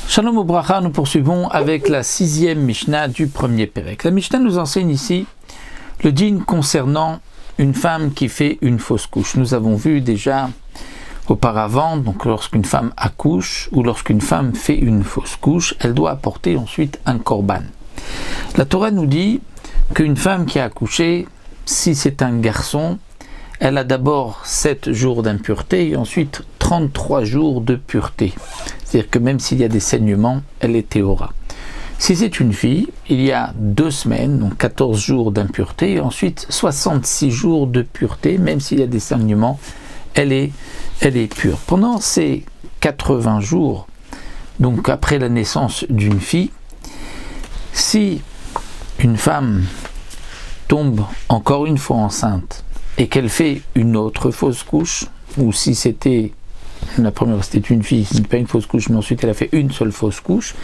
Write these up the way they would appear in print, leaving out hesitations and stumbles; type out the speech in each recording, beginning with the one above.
Shalom Ubracha, nous poursuivons avec la 6e Mishnah du premier Pérec. La Mishnah nous enseigne ici le din concernant une femme qui fait une fausse couche. Nous avons vu déjà auparavant, donc lorsqu'une femme accouche ou lorsqu'une femme fait une fausse couche, elle doit apporter ensuite un korban. La Torah nous dit qu'une femme qui a accouché, si c'est un garçon, elle a d'abord 7 jours d'impureté et ensuite 33 jours de pureté. C'est-à-dire que même s'il y a des saignements, elle est téora. Si c'est une fille, il y a 2 semaines, donc 14 jours d'impureté et ensuite 66 jours de pureté, même s'il y a des saignements, elle est pure. Pendant ces 80 jours, donc après la naissance d'une fille, si une femme tombe encore une fois enceinte et qu'elle fait une autre fausse couche, ou si c'était la première, c'était une fille, ce n'est pas une fausse couche, mais ensuite elle a fait une seule fausse couche,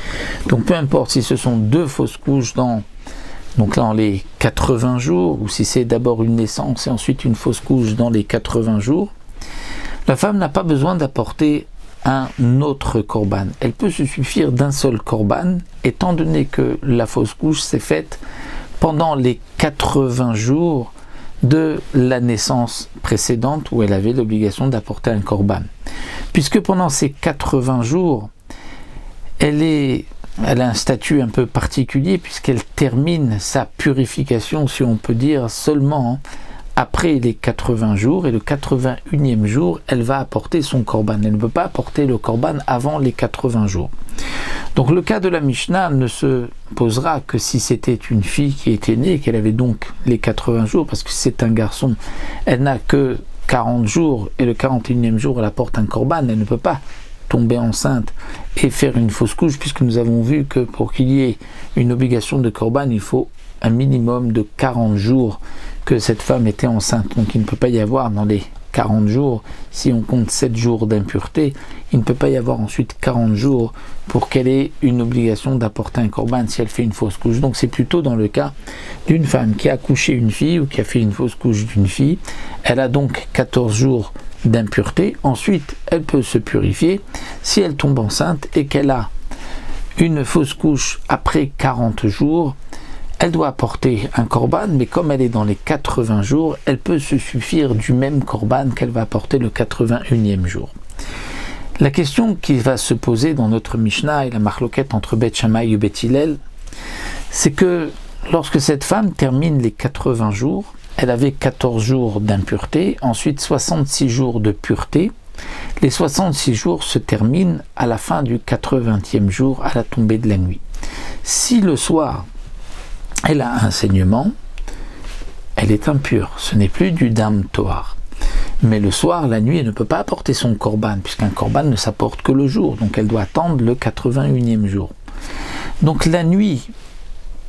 donc peu importe si ce sont 2 fausses couches dans les 80 jours, ou si c'est d'abord une naissance et ensuite une fausse couche dans les 80 jours, la femme n'a pas besoin d'apporter un autre korban. Elle peut se suffire d'un seul korban, étant donné que la fausse couche s'est faite pendant les 80 jours de la naissance précédente où elle avait l'obligation d'apporter un korban. Puisque pendant ces 80 jours, elle a un statut un peu particulier puisqu'elle termine sa purification, si on peut dire, seulement après les 80 jours, et le 81e jour, elle va apporter son korban. Elle ne peut pas apporter le korban avant les 80 jours. Donc le cas de la Mishnah ne se posera que si c'était une fille qui était née et qu'elle avait donc les 80 jours, parce que c'est un garçon, elle n'a que 40 jours et le 41e jour elle apporte un korban, elle ne peut pas tomber enceinte et faire une fausse couche, puisque nous avons vu que pour qu'il y ait une obligation de korban, il faut un minimum de 40 jours que cette femme était enceinte. Donc il ne peut pas y avoir dans les 40 jours, si on compte 7 jours d'impureté, il ne peut pas y avoir ensuite 40 jours pour qu'elle ait une obligation d'apporter un korban si elle fait une fausse couche. Donc c'est plutôt dans le cas d'une femme qui a accouché une fille ou qui a fait une fausse couche d'une fille. Elle a donc 14 jours d'impureté. Ensuite, elle peut se purifier. Si elle tombe enceinte et qu'elle a une fausse couche après 40 jours, elle doit apporter un korban, mais comme elle est dans les 80 jours, elle peut se suffire du même korban qu'elle va apporter le 81e jour. La question qui va se poser dans notre Mishnah et la marloquette entre Beth Shammai et Beth Hillel, c'est que lorsque cette femme termine les 80 jours, elle avait 14 jours d'impureté, ensuite 66 jours de pureté. Les 66 jours se terminent à la fin du 80e jour, à la tombée de la nuit. Si le soir, elle a un saignement, elle est impure, ce n'est plus du dam toar. Mais le soir, la nuit, elle ne peut pas apporter son korban, puisqu'un korban ne s'apporte que le jour, donc elle doit attendre le 81e jour. Donc la nuit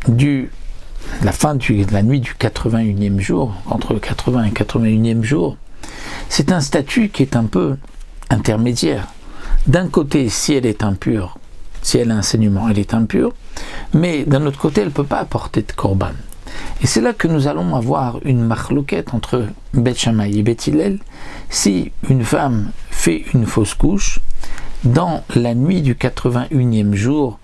la nuit du 81e jour, entre le 80 et le 81e jour, c'est un statut qui est un peu intermédiaire. D'un côté, si elle est impure, si elle a un saignement, elle est impure, mais d'un autre côté, elle ne peut pas apporter de korban. Et c'est là que nous allons avoir une marloquette entre Beth Shammai et Beth Hillel. Si une femme fait une fausse couche, dans la nuit du 81e jour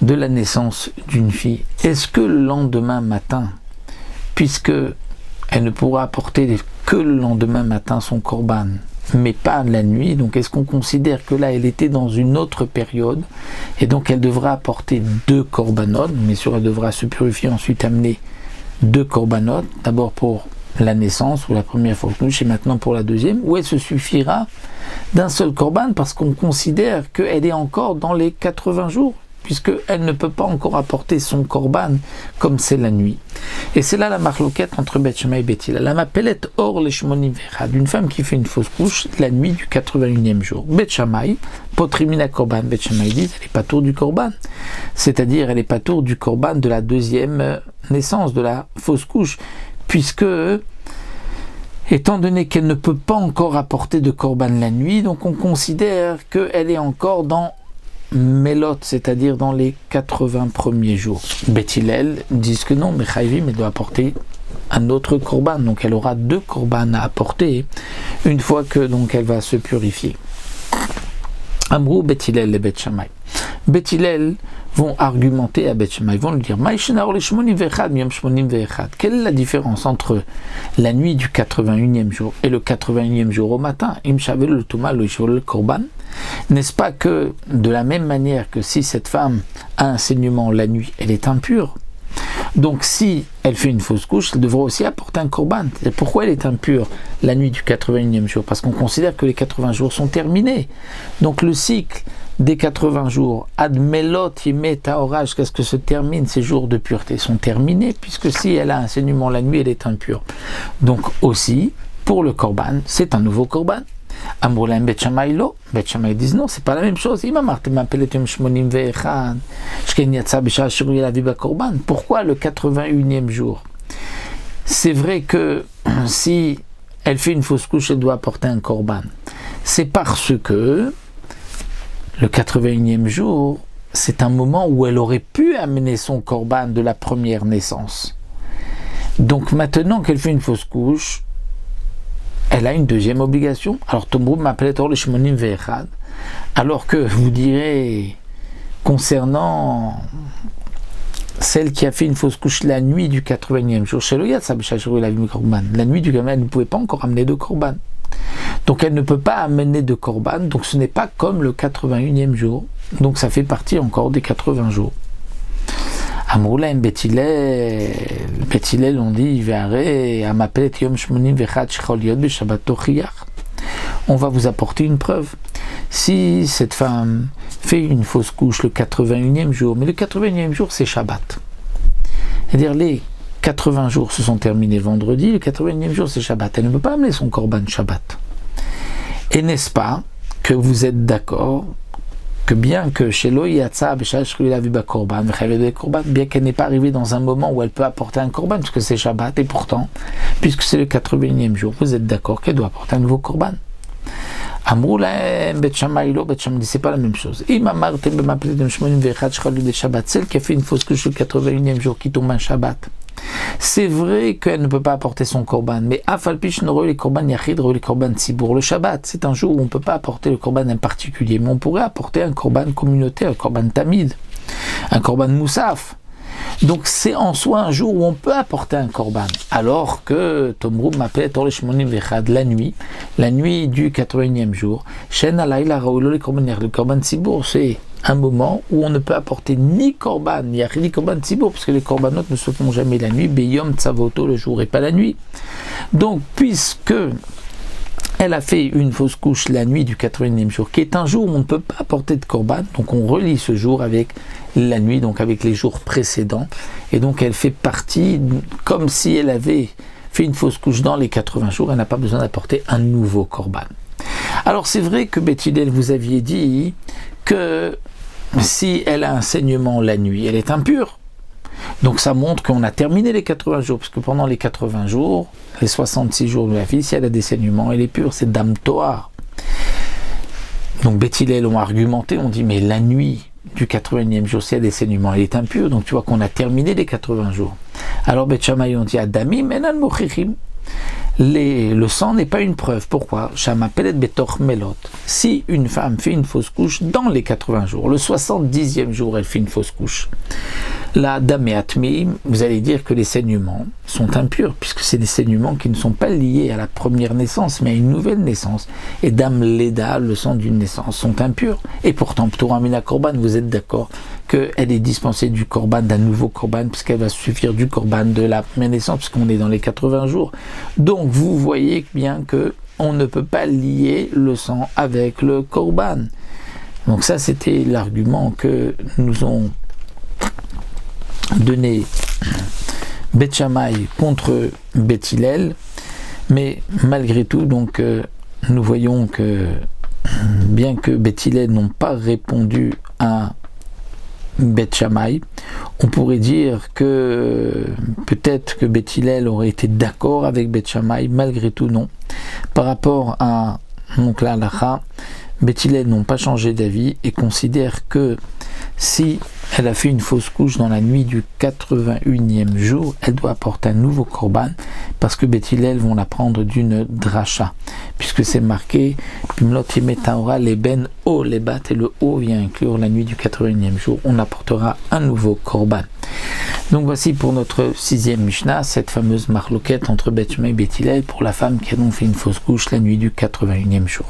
de la naissance d'une fille, est-ce que le lendemain matin, puisque elle ne pourra apporter que le lendemain matin son korban, mais pas la nuit, donc est-ce qu'on considère que là elle était dans une autre période et donc elle devra apporter 2 korbanot, mais elle devra se purifier, ensuite amener 2 korbanot, d'abord pour la naissance ou la première fausse couche et maintenant pour la deuxième, ou elle se suffira d'un seul korban parce qu'on considère qu'elle est encore dans les 80 jours, puisqu'elle ne peut pas encore apporter son korban comme c'est la nuit. Et c'est là la marloquette entre Beth Shammai et Beth Hillel. La mapelette or leshmonim vechad, d'une femme qui fait une fausse couche la nuit du 81e jour. Beth Shammai, potrimina korban, Beth Shammai dit, elle n'est pas tour du korban. C'est-à-dire, elle n'est pas tour du korban de la deuxième naissance, de la fausse couche, puisque étant donné qu'elle ne peut pas encore apporter de korban la nuit, donc on considère qu'elle est encore dans Mélot, c'est-à-dire dans les 80 premiers jours. Beth Hillel disent que non, mais Chayvim, elle doit apporter un autre korban, donc elle aura 2 korban à apporter une fois que donc elle va se purifier. Amrou Beth Hillel et Beth Shammai. Beth Hillel vont argumenter à Beth Shammai, ils vont lui dire quelle est la différence entre la nuit du 81e jour et le 81e jour au matin? N'est-ce pas que de la même manière que si cette femme a un saignement la nuit, elle est impure? Donc si elle fait une fausse couche, elle devra aussi apporter un korban. Et pourquoi elle est impure la nuit du 81e jour? Parce qu'on considère que les 80 jours sont terminés. Donc le cycle des 80 jours, ad melot yimei tahora, jusqu'à ce que se terminent ces jours de pureté, sont terminés, puisque si elle a un saignement la nuit, elle est impure. Donc aussi, pour le korban, c'est un nouveau korban. Amroulaim Bet Shammai lo, Bet Shammai disent non, c'est pas la même chose. Pourquoi le 81e jour? C'est vrai que si elle fait une fausse couche, elle doit apporter un korban. C'est parce que le 81e jour, c'est un moment où elle aurait pu amener son korban de la première naissance. Donc maintenant qu'elle fait une fausse couche, elle a une deuxième obligation. Alors Tomrou m'appelait Or le Shmonim Ve'echad. Alors que vous direz, concernant celle qui a fait une fausse couche la nuit du 80e jour, la nuit du 80e, elle ne pouvait pas encore amener de korban. Donc elle ne peut pas amener de korban, donc ce n'est pas comme le 81e jour. Donc ça fait partie encore des 80 jours. Amroulaim Bet Hillel on dit on va vous apporter une preuve. Si cette femme fait une fausse couche le 81e jour, mais le 81e jour c'est Shabbat. C'est-à-dire les 80 jours se sont terminés vendredi, le 81e jour c'est Shabbat. Elle ne peut pas amener son korban Shabbat. Et n'est-ce pas que vous êtes d'accord que bien que chez Loïatsa, bien qu'elle n'est pas arrivée dans un moment où elle peut apporter un korban, puisque c'est Shabbat, et pourtant, puisque c'est le 81e jour, vous êtes d'accord qu'elle doit apporter un nouveau korban. Bet Shammai lo, Bet Shammai dit c'est pas la même chose. Celle qui a fait une fausse couche le 81e jour qui tombe un Shabbat, c'est vrai qu'elle ne peut pas apporter son korban, mais afalpish n'aurait les korban yachid, les korban tzibour. Le Shabbat, c'est un jour où on ne peut pas apporter le korban en particulier, mais on pourrait apporter un korban communautaire, un korban tamid, un korban moussaf. Donc c'est en soi un jour où on peut apporter un korban, alors que Tomrou m'appelait Tor le Shmonim Ve'echad, la nuit du 81e jour, Shen alayla raoulo le korban tzibour, c'est un moment où on ne peut apporter ni korban, ni korban tzibour, parce que les korbanot ne se font jamais la nuit, beyom tzavoto, le jour et pas la nuit. Donc puisque elle a fait une fausse couche la nuit du 81e jour, qui est un jour où on ne peut pas apporter de korban, donc on relie ce jour avec la nuit, donc avec les jours précédents, et donc elle fait partie, comme si elle avait fait une fausse couche dans les 80 jours, elle n'a pas besoin d'apporter un nouveau korban. Alors c'est vrai que Beth Hillel, vous aviez dit que si elle a un saignement la nuit, elle est impure. Donc ça montre qu'on a terminé les 80 jours, parce que pendant les 80 jours, les 66 jours de la fille, si elle a des saignements, elle est pure, c'est Dam Toar. Donc Beth Hillel ont argumenté, on dit mais la nuit du 80e jour, si elle a des saignements, elle est impure, donc tu vois qu'on a terminé les 80 jours. Alors Beth Shammai ont dit Adami menan mochichim. Le sang n'est pas une preuve. Pourquoi? Si une femme fait une fausse couche dans les 80 jours, le 70e jour elle fait une fausse couche, la dameatmi, vous allez dire que les saignements sont impurs, puisque c'est des saignements qui ne sont pas liés à la première naissance, mais à une nouvelle naissance. Et dam leda, le sang d'une naissance, sont impurs. Et pourtant, P'tora mina korban, vous êtes d'accord qu'elle est dispensée du korban, d'un nouveau korban, puisqu'elle va suffire du korban de la première naissance, puisqu'on est dans les 80 jours. Donc vous voyez bien que on ne peut pas lier le sang avec le korban. Donc ça, c'était l'argument que nous ont donné Beth Shammai contre Beth Hillel, mais malgré tout, donc nous voyons que bien que Beth Hillel n'ont pas répondu à Beth Shammai, on pourrait dire que peut-être que Beth Hillel aurait été d'accord avec Beth Shammai, malgré tout non. Par rapport à donc l'Halacha, Beth Hillel n'ont pas changé d'avis et considèrent que si elle a fait une fausse couche dans la nuit du 81e jour, elle doit apporter un nouveau korban, parce que Beth Hillel vont la prendre d'une dracha, puisque c'est marqué Bimlot Yemei Tahora Leben O Lebat, et le O vient inclure la nuit du 81e jour, on apportera un nouveau korban. Donc voici pour notre 6e Mishnah, cette fameuse marloquette entre Beth Shammai et Beth Hillel pour la femme qui a donc fait une fausse couche la nuit du 81e jour.